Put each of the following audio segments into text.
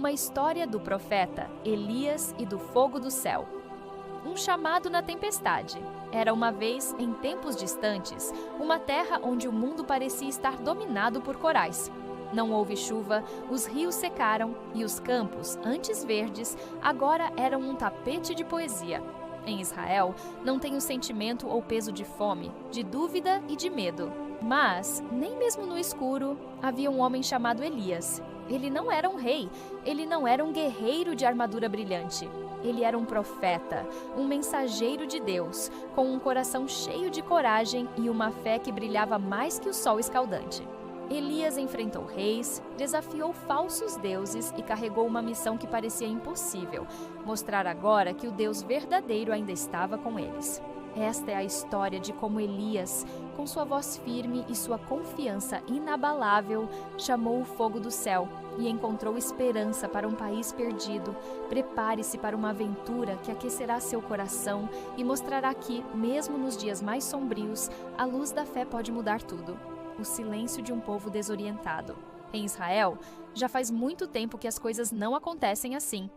Uma história do profeta Elias e do fogo do céu. Um chamado na tempestade. Era uma vez, em tempos distantes, uma terra onde o mundo parecia estar dominado por corais. Não houve chuva, os rios secaram e os campos, antes verdes, agora eram um tapete de poesia. Em Israel, não tem o sentimento ou peso de fome, de dúvida e de medo. Mas, nem mesmo no escuro, havia um homem chamado Elias. Ele não era um rei, ele não era um guerreiro de armadura brilhante. Ele era um profeta, um mensageiro de Deus, com um coração cheio de coragem e uma fé que brilhava mais que o sol escaldante. Elias enfrentou reis, desafiou falsos deuses e carregou uma missão que parecia impossível: mostrar agora que o Deus verdadeiro ainda estava com eles. Esta é a história de como Elias, com sua voz firme e sua confiança inabalável, chamou o fogo do céu e encontrou esperança para um país perdido. Prepare-se para uma aventura que aquecerá seu coração e mostrará que, mesmo nos dias mais sombrios, a luz da fé pode mudar tudo. O silêncio de um povo desorientado. Em Israel, já faz muito tempo que as coisas não acontecem assim.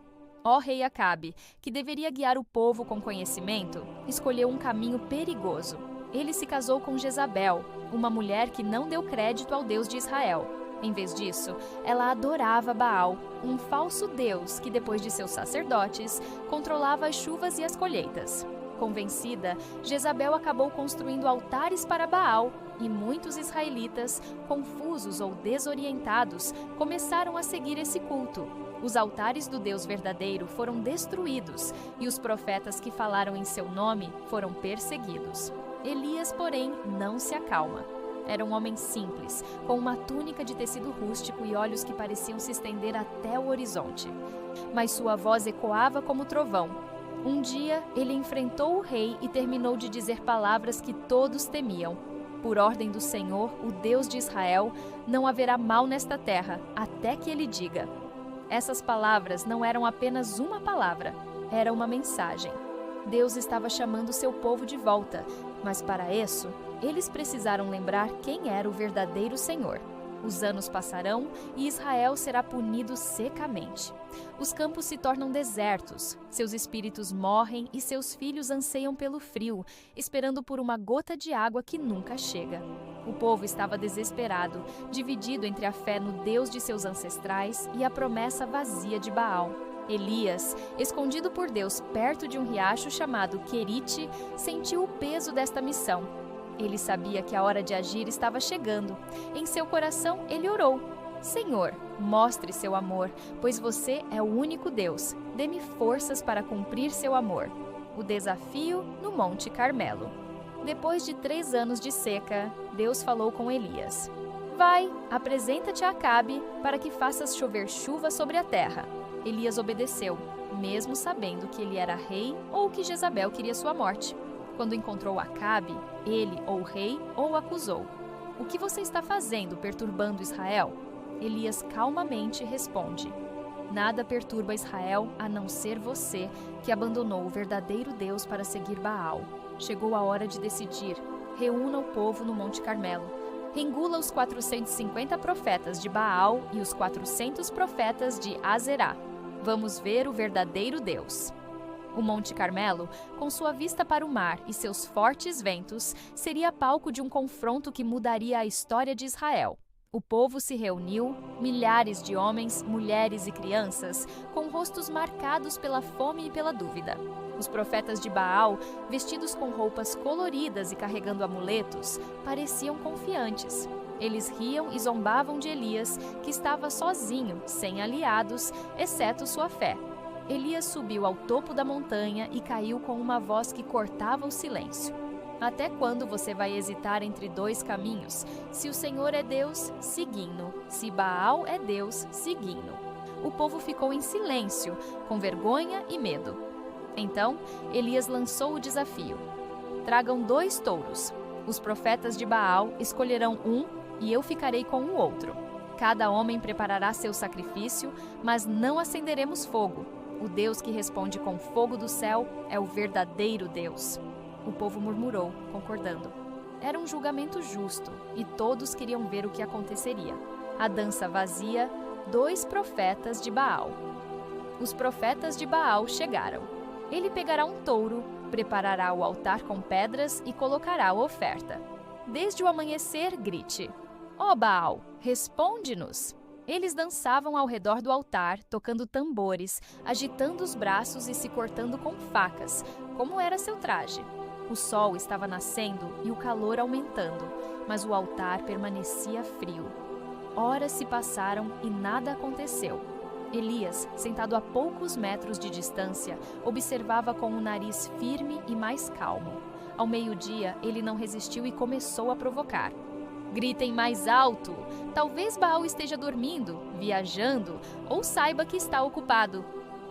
Ó rei Acabe, que deveria guiar o povo com conhecimento, escolheu um caminho perigoso. Ele se casou com Jezabel, uma mulher que não deu crédito ao Deus de Israel. Em vez disso, ela adorava Baal, um falso deus que, depois de seus sacerdotes, controlava as chuvas e as colheitas. Convencida, Jezabel acabou construindo altares para Baal e muitos israelitas, confusos ou desorientados, começaram a seguir esse culto. Os altares do Deus verdadeiro foram destruídos e os profetas que falaram em seu nome foram perseguidos. Elias, porém, não se acalma. Era um homem simples, com uma túnica de tecido rústico e olhos que pareciam se estender até o horizonte. Mas sua voz ecoava como trovão. Um dia, ele enfrentou o rei e terminou de dizer palavras que todos temiam. Por ordem do Senhor, o Deus de Israel, não haverá mal nesta terra, até que ele diga. Essas palavras não eram apenas uma palavra, era uma mensagem. Deus estava chamando seu povo de volta, mas para isso, eles precisaram lembrar quem era o verdadeiro Senhor. Os anos passarão e Israel será punido secamente. Os campos se tornam desertos, seus espíritos morrem e seus filhos anseiam pelo frio, esperando por uma gota de água que nunca chega. O povo estava desesperado, dividido entre a fé no Deus de seus ancestrais e a promessa vazia de Baal. Elias, escondido por Deus perto de um riacho chamado Querite, sentiu o peso desta missão. Ele sabia que a hora de agir estava chegando. Em seu coração, ele orou: Senhor, mostre seu amor, pois você é o único Deus. Dê-me forças para cumprir seu amor. O desafio no Monte Carmelo. Depois de 3 anos de seca, Deus falou com Elias: Vai, apresenta-te a Acabe para que faças chover chuva sobre a terra. Elias obedeceu, mesmo sabendo que ele era rei ou que Jezabel queria sua morte. Quando encontrou Acabe, ele ou o rei o acusou. O que você está fazendo perturbando Israel? Elias calmamente responde: Nada perturba Israel a não ser você, que abandonou o verdadeiro Deus para seguir Baal. Chegou a hora de decidir. Reúna o povo no Monte Carmelo. Engula os 450 profetas de Baal e os 400 profetas de Azerá. Vamos ver o verdadeiro Deus. O Monte Carmelo, com sua vista para o mar e seus fortes ventos, seria palco de um confronto que mudaria a história de Israel. O povo se reuniu, milhares de homens, mulheres e crianças, com rostos marcados pela fome e pela dúvida. Os profetas de Baal, vestidos com roupas coloridas e carregando amuletos, pareciam confiantes. Eles riam e zombavam de Elias, que estava sozinho, sem aliados, exceto sua fé. Elias subiu ao topo da montanha e caiu com uma voz que cortava o silêncio. Até quando você vai hesitar entre 2 caminhos? Se o Senhor é Deus, seguindo. Se Baal é Deus, seguindo. O povo ficou em silêncio, com vergonha e medo. Então, Elias lançou o desafio. Tragam 2 touros. Os profetas de Baal escolherão um e eu ficarei com o outro. Cada homem preparará seu sacrifício, mas não acenderemos fogo. O Deus que responde com fogo do céu é o verdadeiro Deus. O povo murmurou, concordando. Era um julgamento justo e todos queriam ver o que aconteceria. A dança vazia, 2 profetas de Baal. Os profetas de Baal chegaram. Ele pegará um touro, preparará o altar com pedras e colocará a oferta. Desde o amanhecer, grite: Ó Baal, responde-nos! Eles dançavam ao redor do altar, tocando tambores, agitando os braços e se cortando com facas, como era seu traje. O sol estava nascendo e o calor aumentando, mas o altar permanecia frio. Horas se passaram e nada aconteceu. Elias, sentado a poucos metros de distância, observava com o nariz firme e mais calmo. Ao meio-dia, ele não resistiu e começou a provocar. Gritem mais alto! Talvez Baal esteja dormindo, viajando ou saiba que está ocupado.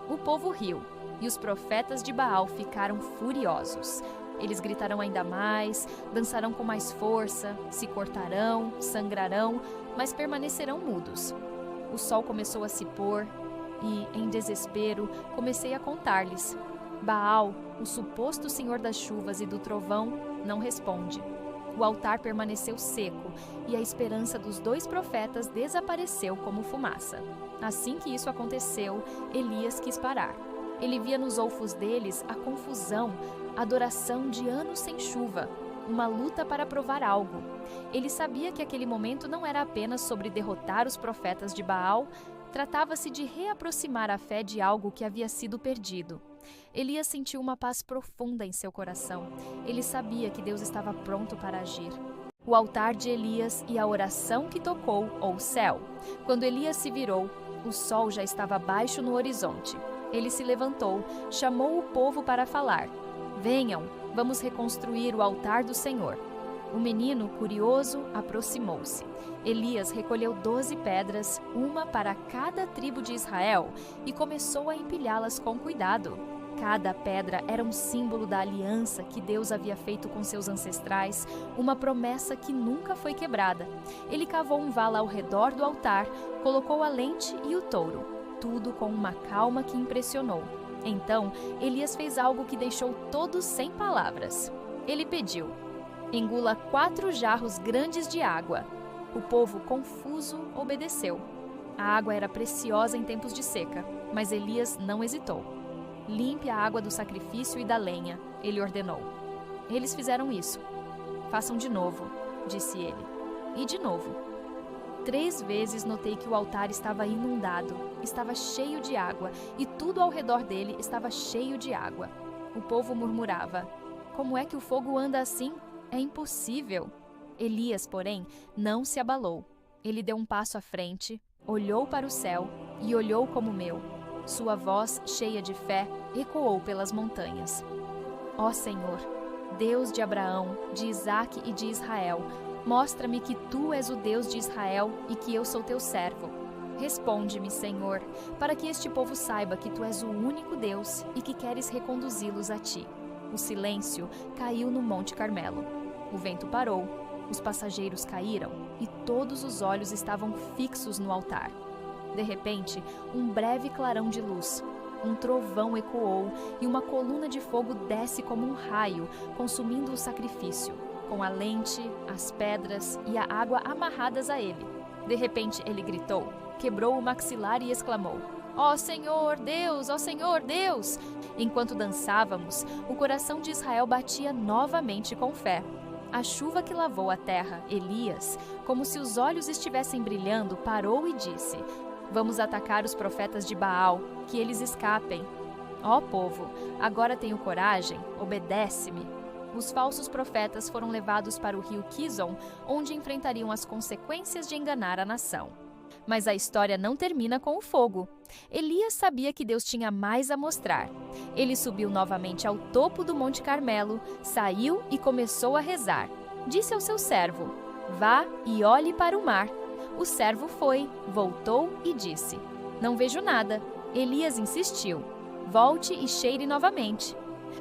O povo riu e os profetas de Baal ficaram furiosos. Eles gritarão ainda mais, dançarão com mais força, se cortarão, sangrarão, mas permanecerão mudos. O sol começou a se pôr e, em desespero, comecei a contar-lhes. Baal, o suposto senhor das chuvas e do trovão, não responde. O altar permaneceu seco e a esperança dos 2 profetas desapareceu como fumaça. Assim que isso aconteceu, Elias quis parar. Ele via nos olfos deles a confusão, a adoração de anos sem chuva, uma luta para provar algo. Ele sabia que aquele momento não era apenas sobre derrotar os profetas de Baal, tratava-se de reaproximar a fé de algo que havia sido perdido. Elias sentiu uma paz profunda em seu coração. Ele sabia que Deus estava pronto para agir. O altar de Elias e a oração que tocou o céu. Quando Elias se virou, o sol já estava baixo no horizonte. Ele se levantou, chamou o povo para falar. Venham, vamos reconstruir o altar do Senhor. O menino, curioso, aproximou-se. Elias recolheu 12 pedras, uma para cada tribo de Israel, e começou a empilhá-las com cuidado. Cada pedra era um símbolo da aliança que Deus havia feito com seus ancestrais, uma promessa que nunca foi quebrada. Ele cavou um vale ao redor do altar, colocou a lente e o touro, tudo com uma calma que impressionou. Então, Elias fez algo que deixou todos sem palavras. Ele pediu: engula 4 jarros grandes de água. O povo, confuso, obedeceu. A água era preciosa em tempos de seca, mas Elias não hesitou. Limpe a água do sacrifício e da lenha, ele ordenou. Eles fizeram isso. Façam de novo, disse ele. E de novo. 3 vezes notei que o altar estava inundado, estava cheio de água, e tudo ao redor dele estava cheio de água. O povo murmurava: como é que o fogo anda assim? É impossível. Elias, porém, não se abalou. Ele deu um passo à frente, olhou para o céu e olhou como meu. Sua voz, cheia de fé, ecoou pelas montanhas. Ó Senhor, Deus de Abraão, de Isaque e de Israel, mostra-me que Tu és o Deus de Israel e que eu sou Teu servo. Responde-me, Senhor, para que este povo saiba que Tu és o único Deus e que queres reconduzi-los a Ti. O silêncio caiu no Monte Carmelo. O vento parou, os passageiros caíram e todos os olhos estavam fixos no altar. De repente, um breve clarão de luz, um trovão ecoou e uma coluna de fogo desce como um raio, consumindo o sacrifício, com a lente, as pedras e a água amarradas a ele. De repente, ele gritou, quebrou o maxilar e exclamou: Ó Senhor Deus, ó Senhor Deus! Enquanto dançávamos, o coração de Israel batia novamente com fé. A chuva que lavou a terra, Elias, como se os olhos estivessem brilhando, parou e disse: Vamos atacar os profetas de Baal, que eles escapem. Ó povo, agora tenho coragem, obedece-me. Os falsos profetas foram levados para o rio Quizon, onde enfrentariam as consequências de enganar a nação. Mas a história não termina com o fogo. Elias sabia que Deus tinha mais a mostrar. Ele subiu novamente ao topo do Monte Carmelo, saiu e começou a rezar. Disse ao seu servo: Vá e olhe para o mar. O servo foi, voltou e disse: Não vejo nada. Elias insistiu: Volte e cheire novamente.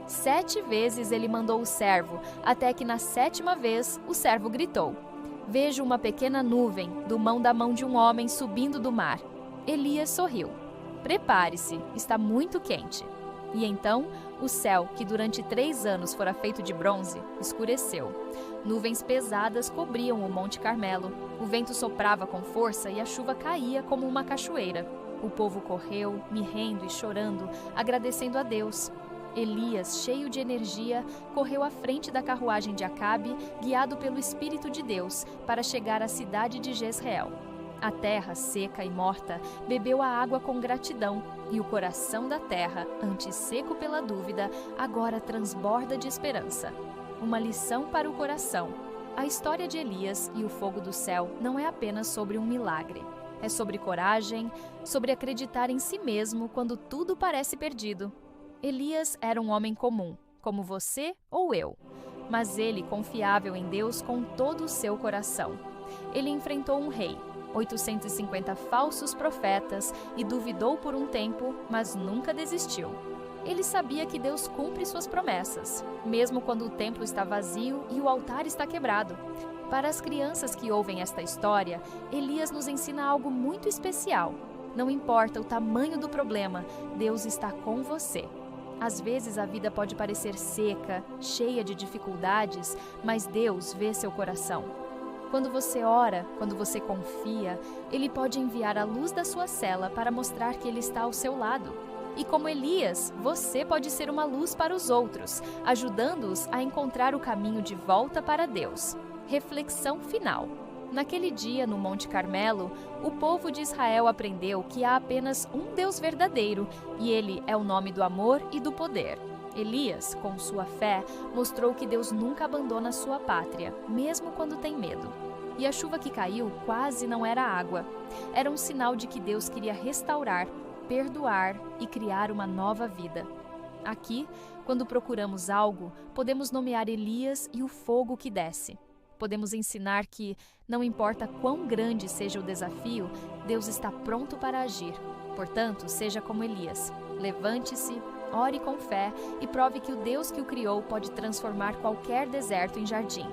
7 vezes ele mandou o servo, até que na 7ª vez o servo gritou: Vejo uma pequena nuvem, do da mão de um homem subindo do mar. Elias sorriu. Prepare-se, está muito quente. E então, o céu, que durante 3 anos fora feito de bronze, escureceu. Nuvens pesadas cobriam o Monte Carmelo. O vento soprava com força e a chuva caía como uma cachoeira. O povo correu, mirrendo e chorando, agradecendo a Deus. Elias, cheio de energia, correu à frente da carruagem de Acabe, guiado pelo Espírito de Deus, para chegar à cidade de Jezreel. A terra, seca e morta, bebeu a água com gratidão, e o coração da terra, antes seco pela dúvida, agora transborda de esperança. Uma lição para o coração. A história de Elias e o fogo do céu não é apenas sobre um milagre. É sobre coragem, sobre acreditar em si mesmo quando tudo parece perdido. Elias era um homem comum, como você ou eu, mas ele confiável em Deus com todo o seu coração. Ele enfrentou um rei, 850 falsos profetas e duvidou por um tempo, mas nunca desistiu. Ele sabia que Deus cumpre suas promessas, mesmo quando o templo está vazio e o altar está quebrado. Para as crianças que ouvem esta história, Elias nos ensina algo muito especial. Não importa o tamanho do problema, Deus está com você. Às vezes a vida pode parecer seca, cheia de dificuldades, mas Deus vê seu coração. Quando você ora, quando você confia, Ele pode enviar a luz da sua cela para mostrar que Ele está ao seu lado. E como Elias, você pode ser uma luz para os outros, ajudando-os a encontrar o caminho de volta para Deus. Reflexão final. Naquele dia, no Monte Carmelo, o povo de Israel aprendeu que há apenas um Deus verdadeiro, e Ele é o nome do amor e do poder. Elias, com sua fé, mostrou que Deus nunca abandona sua pátria, mesmo quando tem medo. E a chuva que caiu quase não era água. Era um sinal de que Deus queria restaurar, perdoar e criar uma nova vida. Aqui, quando procuramos algo, podemos nomear Elias e o fogo que desce. Podemos ensinar que, não importa quão grande seja o desafio, Deus está pronto para agir. Portanto, seja como Elias. Levante-se, ore com fé e prove que o Deus que o criou pode transformar qualquer deserto em jardim.